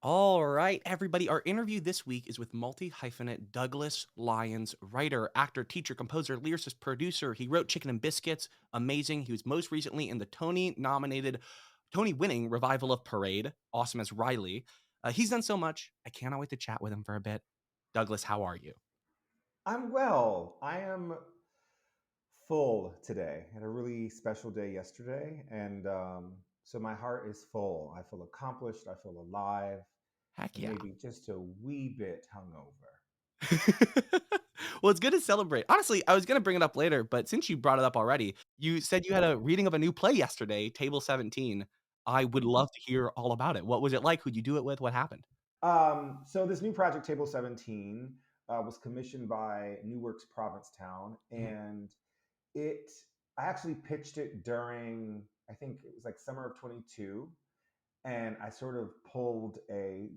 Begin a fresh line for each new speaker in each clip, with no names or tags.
All right, everybody. Our interview this week is with multi-hyphenate Douglas Lyons, writer, actor, teacher, composer, lyricist, producer. He wrote Chicken and Biscuits, amazing. He was most recently in the Tony-nominated, Tony-winning revival of Parade, awesome as Riley. He's done so much. I cannot wait to chat with him for a bit. Douglas, how are you?
I'm well. I am full today. Had a really special day yesterday, and so my heart is full. I feel accomplished. I feel alive,
Heck
and
yeah.
maybe just a wee bit hungover.
Well, it's good to celebrate. Honestly, I was going to bring it up later, but since you brought it up already, you said you had a reading of a new play yesterday, Table 17. I would love to hear all about it. What was it like? Who'd you do it with? What happened?
So this new project, Table 17, was commissioned by New Works Provincetown,
Mhm.
and it. I actually pitched it during, I think it was like summer of 22, and I sort of pulled a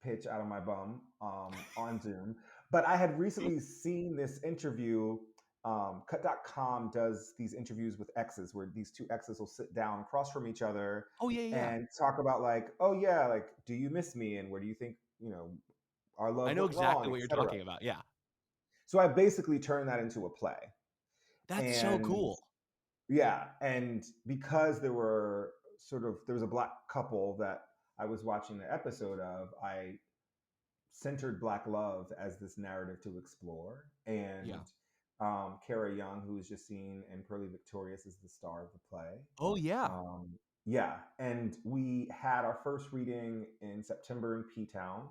pitch out of my bum on Zoom. But I had recently seen this interview. Cut.com does these interviews with exes where these two exes will sit down across from each other
Oh, yeah, yeah, yeah.
and talk about like, oh yeah, like, do you miss me? And where do you think, our
I
love
know
went
exactly
wrong,
what you're
etc.
talking about. Yeah.
So I basically turned that into a play.
That's so
And
cool.
yeah, and because there was a black couple that I was watching the episode of, I centered Black love as this narrative to explore.
Yeah.
And Kara Young, who was just seen in Pearly Victorious, is the star of the play.
Oh, yeah.
Um, yeah, and we had our first reading in September in P Town,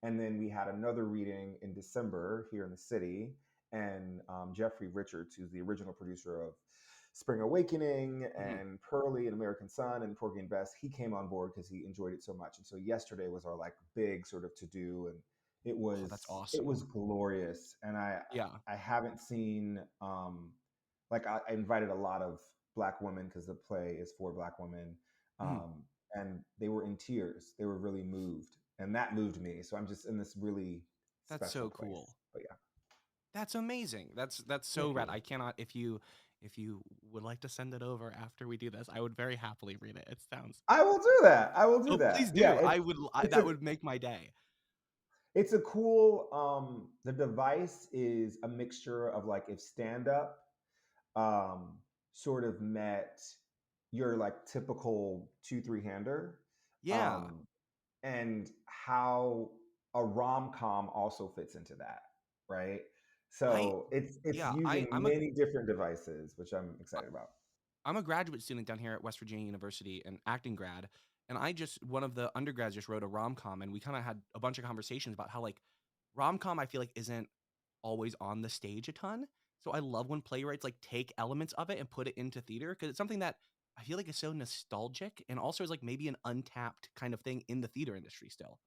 and then we had another reading in December here in the city. And Jeffrey Richards, who's the original producer of Spring Awakening
Mhm.
and Pearly and American Sun and Porgy and Bess, he came on board because he enjoyed it so much. And so yesterday was our like big sort of to do, and
Oh, that's
it
awesome.
was glorious. And
Yeah.
I haven't seen like I invited a lot of black women because the play is for black women,
Mhm.
um, and they were in tears. They were really moved, and that moved me. So I'm just in this really
That's
special
so
place.
cool.
But yeah,
That's amazing. That's so
thank
rad.
you.
I cannot if you would like to send it over after we do this, I would very happily read it. It sounds
I will do that. I will do
Oh,
that.
please
Yeah,
do.
it's
That
a
would make my day.
it's a cool. The device is a mixture of like if stand up um, sort of met your like typical 2 3 hander,
Yeah.
um, and how a rom-com also fits into that, right?
I
So it's
yeah, I
using many different devices, which I'm excited about.
I'm a graduate student down here at West Virginia University, an acting grad, and I just one of the undergrads just wrote a rom-com, and we kinda had a bunch of conversations about how, like, rom-com, I feel like, isn't always on the stage a ton. So I love when playwrights, like, take elements of it and put it into theater because it's something that I feel like is so nostalgic and also is, like, maybe an untapped kind of thing in the theater industry still.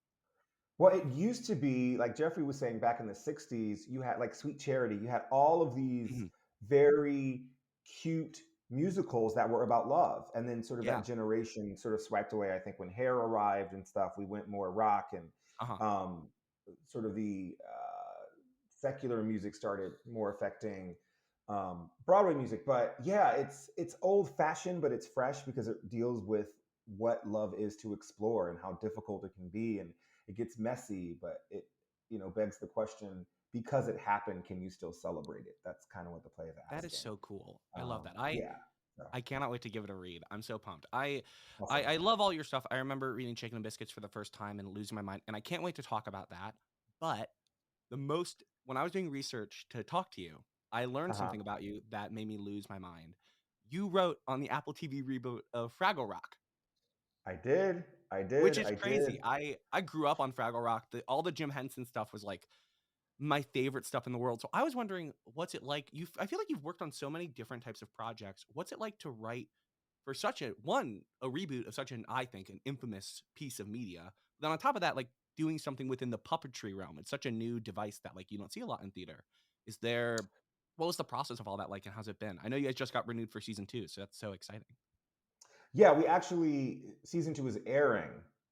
Well, it used to be like Jeffrey was saying back in the 60s, you had like Sweet Charity, you had all of these
Mhm.
very cute musicals that were about love. And then sort of that
Yeah.
generation sort of swiped away. I think when Hair arrived and stuff, we went more rock and
Uh-huh.
um, sort of the secular music started more affecting Broadway music. But yeah, it's old fashioned, but it's fresh because it deals with what love is to explore and how difficult it can be, and it gets messy, but it begs the question: because it happened, can you still celebrate it? That's kind of what the play is
That is
asking.
so cool. I love that. I
Yeah. So
I cannot wait to give it a read. I'm so pumped.
awesome.
I love all your stuff. I remember reading Chicken and Biscuits for the first time and losing my mind, and I can't wait to talk about that. But the most when I was doing research to talk to you, I learned
Uh-huh.
something about you that made me lose my mind. You wrote on the Apple TV reboot of Fraggle Rock,
I did. I
which
did.
is
I
crazy.
did.
I grew up on Fraggle Rock. All the Jim Henson stuff was like my favorite stuff in the world. So I was wondering, what's it like? I feel like you've worked on so many different types of projects. What's it like to write for such a reboot of such an I think an infamous piece of media. Then on top of that, like doing something within the puppetry realm. It's such a new device that like you don't see a lot in theater. Is there what was the process of all that like and how's it been? I know you guys just got renewed for season 2, so that's so exciting.
Yeah, we actually season 2 is airing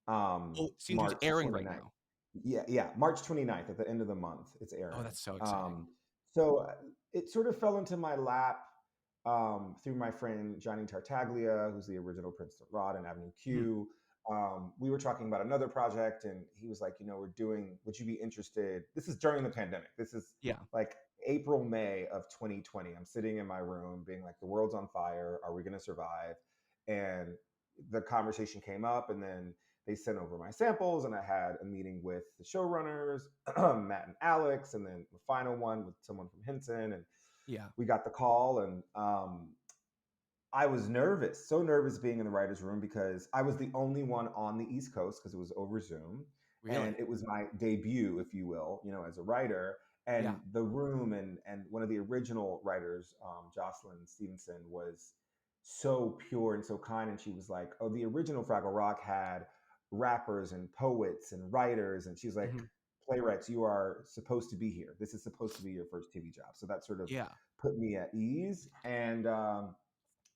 Oh, season 2's
March
airing right
29th.
now.
Yeah, March 29th at the end of the month. It's
Oh,
airing.
that's so exciting.
So it sort of fell into my lap through my friend Johnny Tartaglia, who's the original Princeton Rod and Avenue
Mhm.
Q. we were talking about another project, and he was like, you know, we're doing. Would you be interested? This is during the pandemic. This is
Yeah.
like April, May of 2020. I'm sitting in my room, being like, the world's on fire. Are we going to survive? And the conversation came up, and then they sent over my samples, and I had a meeting with the showrunners, Matt and Alex, and then the final one with someone from Henson, and
Yeah.
we got the call, and I was nervous, so nervous being in the writer's room because I was the only one on the East Coast because it was over Zoom. And
Really?
it was my debut, if you will, you know, as a writer.
Yeah.
And the room and one of the original writers, Jocelyn Stevenson, was so pure and so kind. And she was like, oh, the original Fraggle Rock had rappers and poets and writers. And she's like,
Mhm.
playwrights, you are supposed to be here. This is supposed to be your first TV job. So that sort of
Yeah.
put me at ease. And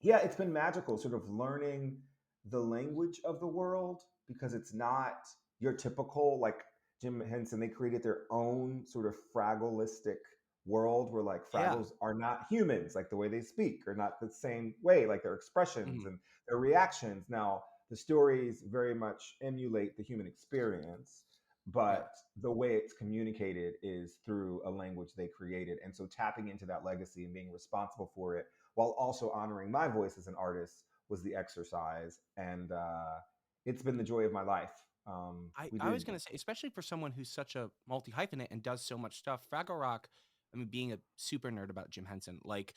yeah, it's been magical sort of learning the language of the world because it's not your typical like Jim Henson. They created their own sort of Fraggleistic world where like
Yeah.
Fraggles are not humans, like the way they speak are not the same way, like their expressions
Mhm.
and their reactions. Now, the stories very much emulate the human experience,
Yeah.
but the way it's communicated is through a language they created. And so tapping into that legacy and being responsible for it while also honoring my voice as an artist was the exercise. And it's been the joy of my life.
I
We
I was
did.
gonna say, especially for someone who's such a multi hyphenate and does so much stuff, Fraggle Rock. I mean, being a super nerd about Jim Henson, like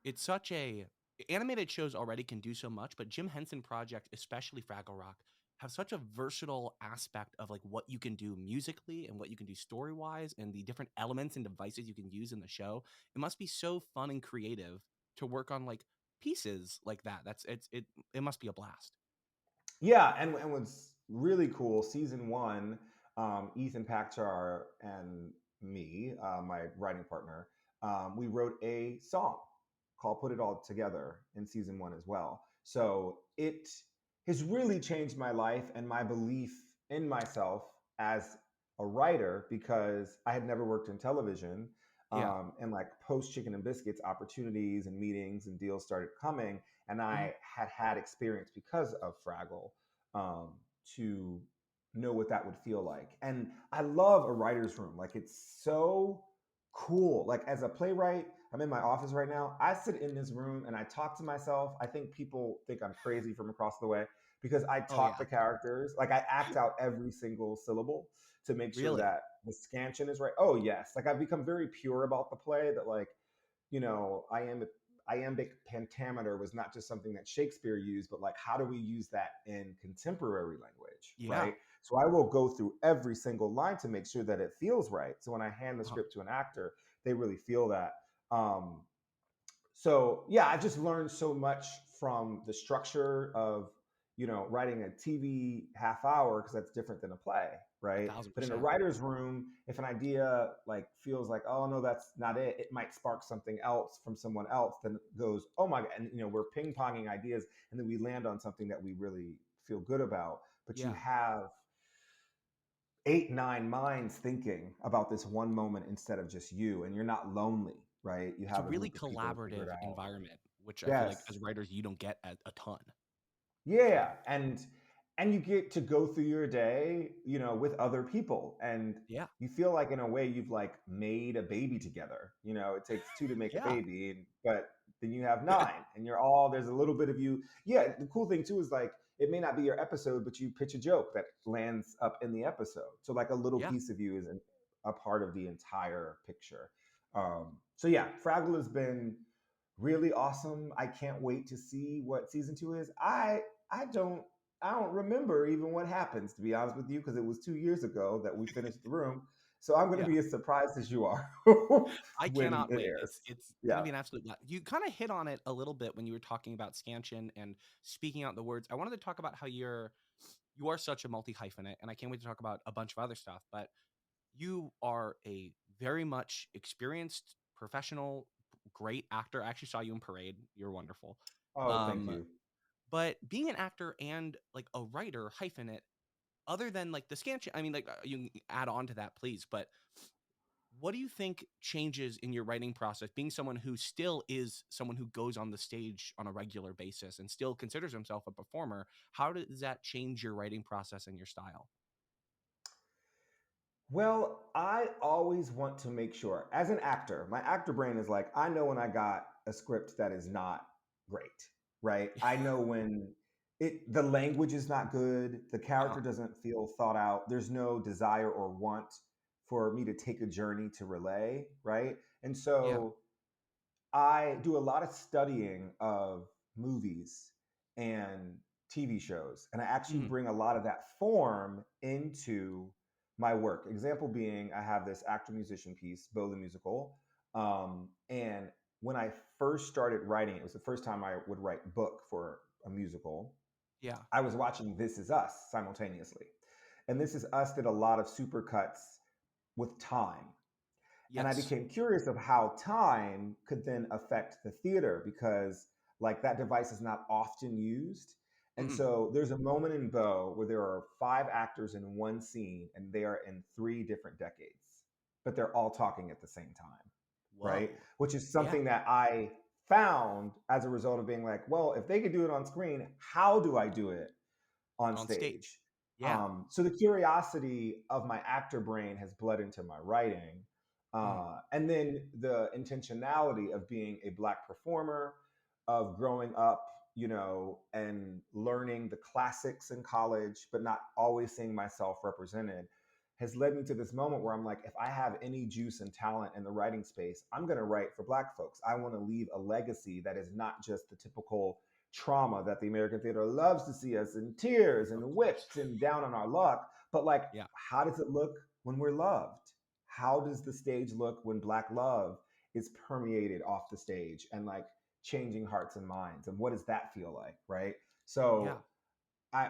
it's such a animated shows already can do so much, but Jim Henson Project, especially Fraggle Rock, have such a versatile aspect of like what you can do musically and what you can do story wise and the different elements and devices you can use in the show. It must be so fun and creative to work on like pieces like that. It must be a blast.
Yeah, and what's really cool, season one, Ethan Pachar and me, my writing partner, we wrote a song called "Put It All Together" in season one as well. So it has really changed my life and my belief in myself as a writer because I had never worked in television.
Yeah.
And like post Chicken and Biscuits, opportunities and meetings and deals started coming, and
Mhm.
I had experience because of Fraggle um, to know what that would feel like. And I love a writer's room. Like it's so cool. Like as a playwright, I'm in my office right now. I sit in this room and I talk to myself. I think people think I'm crazy from across the way because I
Oh
talk
yeah.
the characters. Like I act out every single syllable to make sure
Really?
that the scansion is right. Oh yes. Like I've become very pure about the play that like, you know, iambic pentameter was not just something that Shakespeare used, but like how do we use that in contemporary language,
Yeah.
right? So I will go through every single line to make sure that it feels right. So when I hand the
Uh-huh.
script to an actor, they really feel that. Um, so yeah, I've just learned so much from the structure of, you know, writing a TV half hour because that's different than a play,
A
right?
thousand
But in a
percent.
writer's room, if an idea like feels like, oh no, that's not it, it might spark something else from someone else. Then it goes, oh my god, and you know, we're ping ponging ideas, and then we land on something that we really feel good about. But you
Yeah.
have 8, 9 minds thinking about this one moment instead of just you, and you're not lonely, right? You
It's a
have a
really
group of people to figure
collaborative
it out.
environment, which I feel like
Yes.
as writers you don't get a ton.
Yeah, and you get to go through your day, you know, with other people, and
Yeah.
you feel like in a way you've like made a baby together. You know, it takes two to make a
Yeah.
baby, but then you have nine, and you're all there's a little bit of you. Yeah, the cool thing too is like it may not be your episode, but you pitch a joke that lands up in the episode. So like a little
Yeah.
piece of you is a part of the entire picture. So yeah, Fraggle has been really awesome. I can't wait to see what season two is. I don't I don't remember even what happens to be honest with you because it was 2 years ago that we finished the room. So I'm going to
Yeah.
be as surprised as you are
I
when
cannot
it
wait.
airs.
It's gonna
Yeah.
be an absolute you kind of hit on it a little bit when you were talking about scansion and speaking out the words. I wanted to talk about how you are such a multi hyphenate, and I can't wait to talk about a bunch of other stuff. But you are a very much experienced professional, great actor. I actually saw you in Parade. You're wonderful.
Oh, thank
Um,
you.
but being an actor and like a writer hyphenate, other than like the scansion, I mean, like you can add on to that, please. But what do you think changes in your writing process, being someone who still is someone who goes on the stage on a regular basis and still considers himself a performer? How does that change your writing process and your style?
Well, I always want to make sure, as an actor, my actor brain is like, I know when I got a script that is not great, right? I know when the language is not good, the
Uh-huh.
character doesn't feel thought out, there's no desire or want for me to take a journey to relay, right? And
Yeah.
so I do a lot of studying of movies and TV shows, and I actually
Mhm.
bring a lot of that form into my work. Example being, I have this actor musician piece, Bo the Musical. And when I first started writing, it was the first time I would write book for a musical.
Yeah.
I was watching This Is Us simultaneously. And This Is Us did a lot of supercuts with time, and I
Yes.
became curious of how time could then affect the theater because like that device is not often used. And
Mm-mm.
so there's a moment in Bo where there are 5 actors in one scene and they are in 3 different decades, but they're all talking at the same time, right?
Whoa.
Which is
Yeah.
something that I found as a result of being like, well, if they could do it on screen, how do I do it on
On stage.
stage?
Yeah.
So the curiosity of my actor brain has bled into my writing.
Mhm.
And then the intentionality of being a Black performer, of growing up, and learning the classics in college, but not always seeing myself represented, has led me to this moment where I'm like, if I have any juice and talent in the writing space, I'm going to write for Black folks. I want to leave a legacy that is not just the typical trauma that the American theater loves to see us in tears and
Of course.
whipped and down on our luck. But like,
Yeah.
how does it look when we're loved? How does the stage look when Black love is permeated off the stage and like changing hearts and minds? And what does that feel like? Right.
Yeah.
So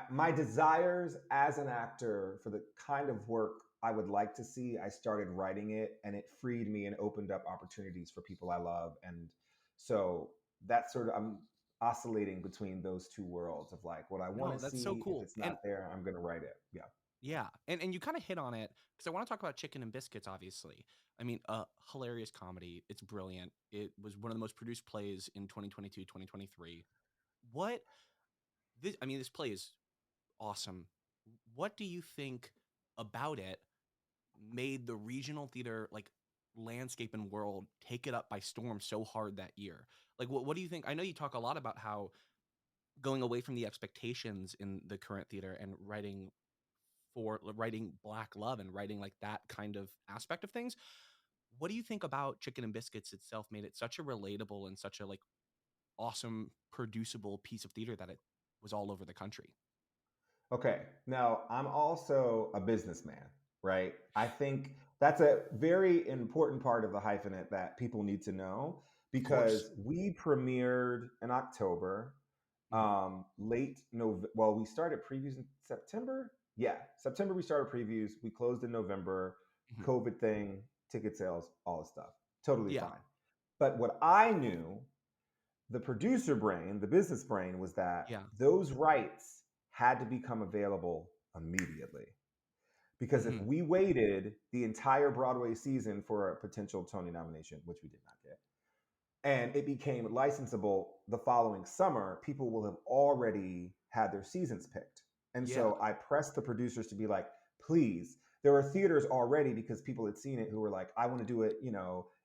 my desires as an actor for the kind of work I would like to see, I started writing it and it freed me and opened up opportunities for people I love. And so that's sort of, I'm oscillating between those two worlds of like what I want
No,
to
that's so
see. If
cool.
it's not
And
there, I'm going to write it. Yeah.
yeah, and you kind of hit on it because I want to talk about Chicken and Biscuits. Obviously, I mean, hilarious comedy. It's brilliant. It was one of the most produced plays in 2022, 2023. What this? I mean, this play is awesome. What do you think about it made the regional theater like landscape and world take it up by storm so hard that year? Like, what do you think? I know you talk a lot about how going away from the expectations in the current theater and writing Black love and writing like that kind of aspect of things. What do you think about Chicken and Biscuits itself made it such a relatable and such a like awesome producible piece of theater that it was all over the country?
Okay. Now, I'm also a businessman, right? I think that's a very important part of the hyphenate that people need to know
Of course.
because we premiered in October,
Hmm.
late November. Well, we started previews in September. Yeah, September we started previews. We closed in November.
Hmm.
COVID thing, ticket sales, all this stuff. Totally
Yeah.
fine. But what I knew, the producer brain, the business brain, was that
Yeah.
those rights had to become available immediately. Because if
Hmm.
we waited the entire Broadway season for a potential Tony nomination, which we did not get, and it became licensable the following summer, people will have already had their seasons picked. And
Yeah.
so I pressed the producers to be like, please, there were theaters already because people had seen it who were like, I want to do it,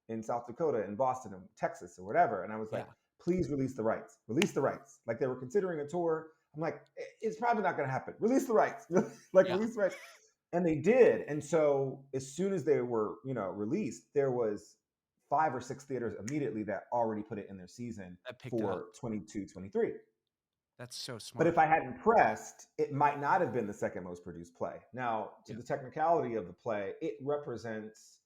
in South Dakota, in Boston, in Texas, or whatever. And I was like,
Yeah.
please release the rights. Release the rights. Like they were considering a tour. I'm like, it's probably not going to happen. Release the rights. Like
Yeah.
release the rights. And they did. And so as soon as they were, released, there was 5 or 6 theaters immediately that already put it in their season
That picked it up.
for 22, 23.
That's so
But if
smart.
I hadn't pressed, it might not have been the second most produced play. Now, to
Yeah.
the technicality of the play, it represents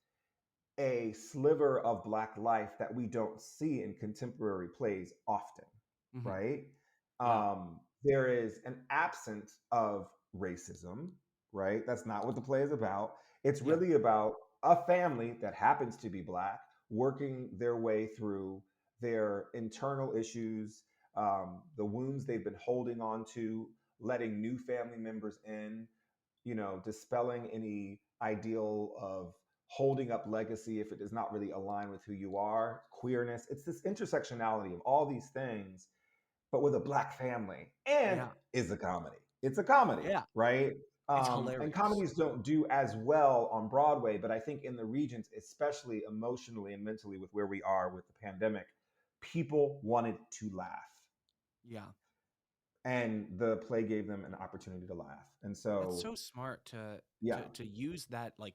a sliver of Black life that we don't see in contemporary plays often,
Hmm.
right?
Yeah.
There is an absence of racism, right? That's not what the play is about. It's
Yeah.
really about a family that happens to be Black working their way through their internal issues, the wounds they've been holding on to, letting new family members in, dispelling any ideal of holding up legacy if it does not really align with who you are, queerness. It's this intersectionality of all these things, but with a black family, and
Yeah.
is a comedy. It's a comedy,
Yeah.
right?
It's
And
hilarious.
comedies don't do as well on Broadway, but I think in the regions, especially emotionally and mentally, with where we are with the pandemic, people wanted to laugh,
Yeah.
and the play gave them an opportunity to laugh. And
That's
so,
so smart to
yeah,
use that, like,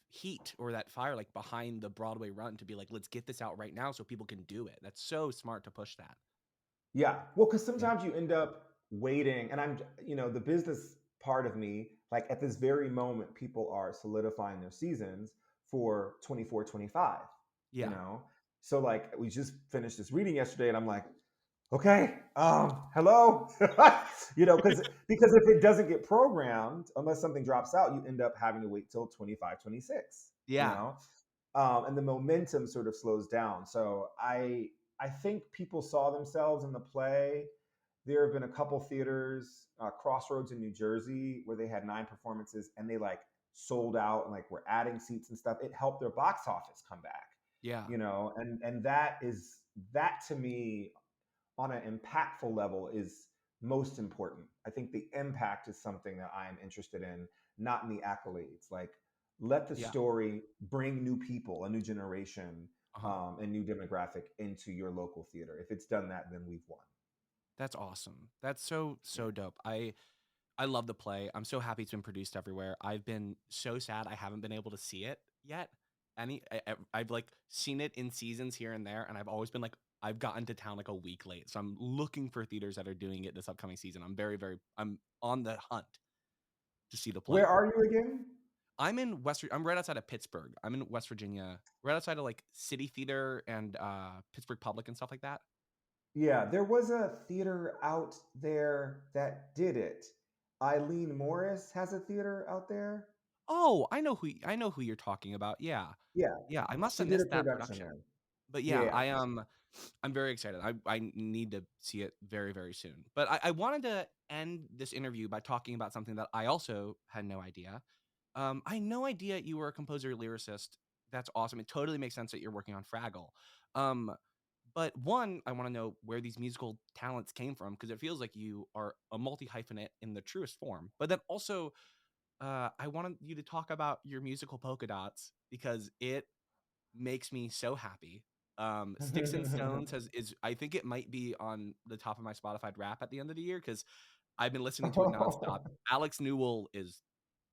heat or that fire, like, behind the Broadway run to be like, "Let's get this out right now so people can do it." That's so smart to push that.
yeah. Well, because
Yeah.
sometimes you end up waiting, and the business part of me, like at this very moment, people are solidifying their seasons for 24, 25. you
Yeah.
know? So, like, we just finished this reading yesterday, and I'm like, okay, hello, because if it doesn't get programmed, unless something drops out, you end up having to wait till 25, 26.
Yeah.
And the momentum sort of slows down. So I think people saw themselves in the play. There have been a couple theaters, Crossroads in New Jersey, where they had 9 performances, and they like sold out and like were adding seats and stuff. It helped their box office come back,
Yeah.
and that to me, on an impactful level, is most important. I think the impact is something that I am interested in, not in the accolades. Like, let the
Yeah.
story bring new people, a new generation,
Uh-huh.
and new demographic into your local theater. If it's done that, then we've won.
That's awesome. That's so,
Yeah.
so dope. I love the play. I'm so happy it's been produced everywhere. I've been so sad I haven't been able to see it yet. I've like seen it in seasons here and there, and I've always been like I've gotten to town like a week late. So I'm looking for theaters that are doing it this upcoming season. I'm on the hunt to see the play.
Where are you again?
I'm right outside of Pittsburgh. I'm in West Virginia, right outside of like City Theater and Pittsburgh Public and stuff like that.
Yeah, there was a theater out there that did it. Eileen Morris has a theater out there.
Oh, I know who you're talking about. Yeah.
Yeah,
Yeah, I must
she
have
did a
missed that
production
production.
there.
But yeah,
Yeah.
I'm very excited. I need to see it very, very soon. But I wanted to end this interview by talking about something that I also had no idea. I had no idea you were a composer lyricist. That's awesome. It totally makes sense that you're working on Fraggle. Um, but one, I want to know where these musical talents came from because it feels like you are a multi hyphenate in the truest form. But then also, I wanted you to talk about your musical polka dots because it makes me so happy. Sticks and Stones is I think it might be on the top of my Spotify Rap at the end of the year because I've been listening to it nonstop. Alex Newell is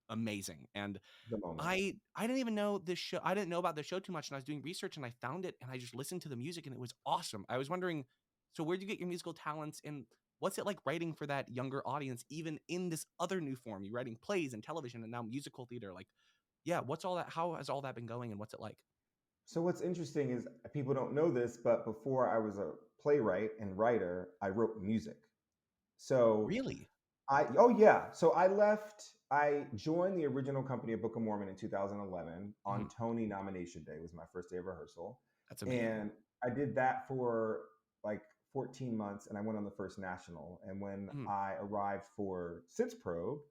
amazing, and
The moment.
I didn't even know this show. I didn't know about the show too much, and I was doing research and I found it, and I just listened to the music, and it was awesome. I was wondering, so where'd you get your musical talents, and what's it like writing for that younger audience, even in this other new form? You're writing plays and television, and now musical theater. Like, yeah, what's all that? How has all that been going, and what's it like?
So what's interesting is people don't know this, but before I was a playwright and writer, I wrote music. So
Really?
oh yeah. So I joined the original company of Book of Mormon in 2011 on
Mhm.
Tony nomination day. It was my first day of rehearsal.
That's amazing.
And I did that for like 14 months, and I went on the first national. And when
Mhm.
I arrived for Sitz Probe,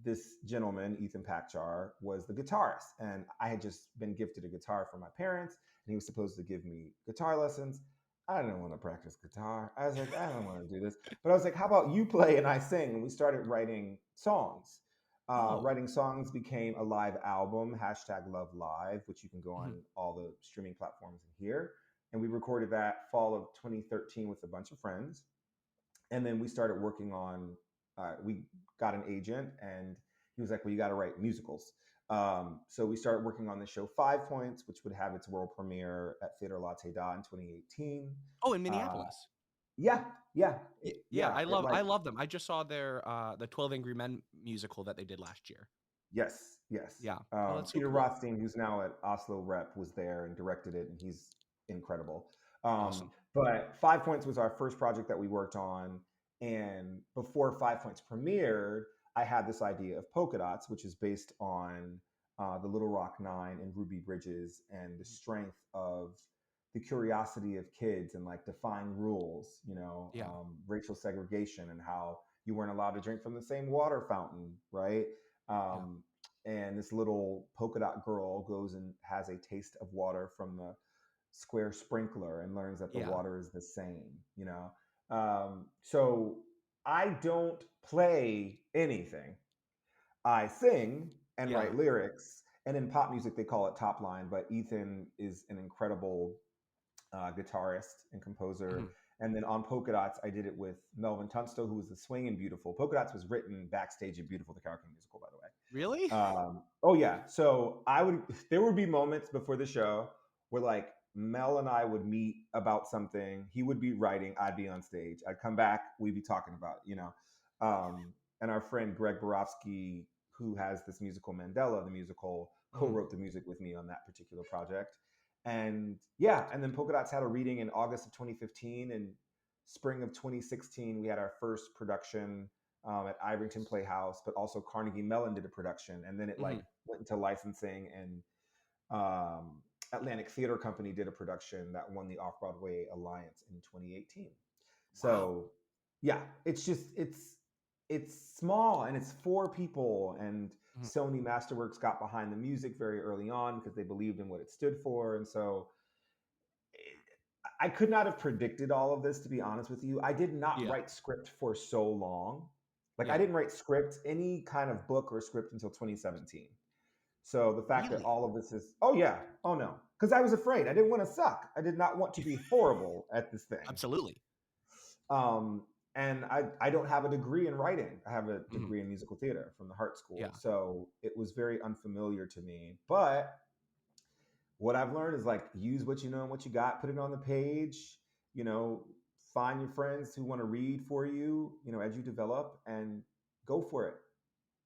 this gentleman, Ethan Pakchar, was the guitarist. And I had just been gifted a guitar from my parents, and he was supposed to give me guitar lessons. I didn't want to practice guitar. I was like, I don't want to do this. But I was like, how about you play and I sing? And we started writing songs.
Oh.
Writing songs became a live album, hashtag Love Live, which you can go on
Mhm.
all the streaming platforms and hear. And we recorded that fall of 2013 with a bunch of friends. And then we started working on, we got an agent, and he was like, well, you got to write musicals. So we started working on the show 5 Points, which would have its world premiere at Theater Latte Da in 2018.
Oh, in
Uh,
Minneapolis.
yeah, yeah,
Yeah,
yeah. It like
I love them. I just saw their the 12 Angry Men musical that they did last year.
Yes, yes.
Yeah. Oh, that's so
Peter
cool.
Rothstein, who's now at Oslo Rep, was there and directed it, and he's incredible.
Awesome.
But 5 Points was our first project that we worked on, and before 5 Points premiered, I had this idea of Polka Dots, which is based on the Little Rock Nine and Ruby Bridges, and the
Mhm.
strength of the curiosity of kids and like defying rules,
Yeah.
racial segregation, and how you weren't allowed to drink from the same water fountain, right?
Yeah.
Um, and this little polka dot girl goes and has a taste of water from the square sprinkler and learns that the
Yeah.
water is the same, you know? So I don't play anything. I sing and
Yeah.
write lyrics. And in pop music, they call it top line, but Ethan is an incredible guitarist and composer.
Mhm.
And then on Polka Dots, I did it with Melvin Tunstall, who was the swing in Beautiful. Polka Dots was written backstage at Beautiful, the karaoke musical, by the way.
Really?
Oh yeah. So there would be moments before the show where like Mel and I would meet about something. He would be writing, I'd be on stage. I'd come back, we'd be talking about, it, you know. And our friend Greg Borofsky, who has this musical Mandela, the musical,
Mhm.
co-wrote the music with me on that particular project. And yeah, and then Polka Dots had a reading in August of 2015, and spring of 2016 we had our first production at Iverington Playhouse, but also Carnegie Mellon did a production, and then it like
Mhm.
went into licensing, and Atlantic Theater Company did a production that won the Off Broadway Alliance in 2018.
Wow.
So yeah, it's small and it's for people, and
Mhm.
Sony Masterworks got behind the music very early on because they believed in what it stood for, and so I could not have predicted all of this, to be honest with you. I did not
Yeah.
write script for so long. Like I
Yeah.
didn't write script, any kind of book or script until 2017. So the fact that
Really?
all of this is, oh yeah, oh no, because I was afraid. I didn't want to suck. I did not want to be horrible at this thing.
Absolutely.
Um, and I don't have a degree in writing. I have a
Mhm.
degree in musical theater from the Hart
Yeah.
School. So it was very unfamiliar to me. But what I've learned is like use what you know and what you got, put it on the page, you know, find your friends who want to read for you, you know, as you develop and go for it.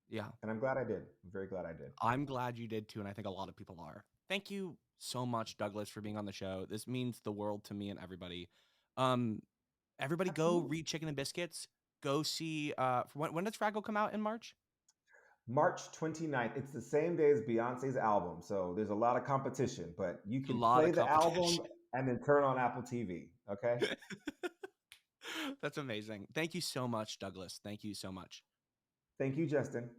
Yeah.
And I'm glad I did. I'm very glad I did.
I'm glad you did too, and I think a lot of people are. Thank you so much, Douglas, for being on the show. This means the world to me and everybody. Um, everybody go
Absolutely.
read Chicken and Biscuits. Go see when does Fraggle come out in March?
March 29th. It's the same day as Beyonce's album. So there's a lot of competition, but you
A
can
lot
play
of
the album
competition.
and then turn on Apple TV. Okay.
That's amazing. Thank you so much, Douglas. Thank you so much.
Thank you, Justin.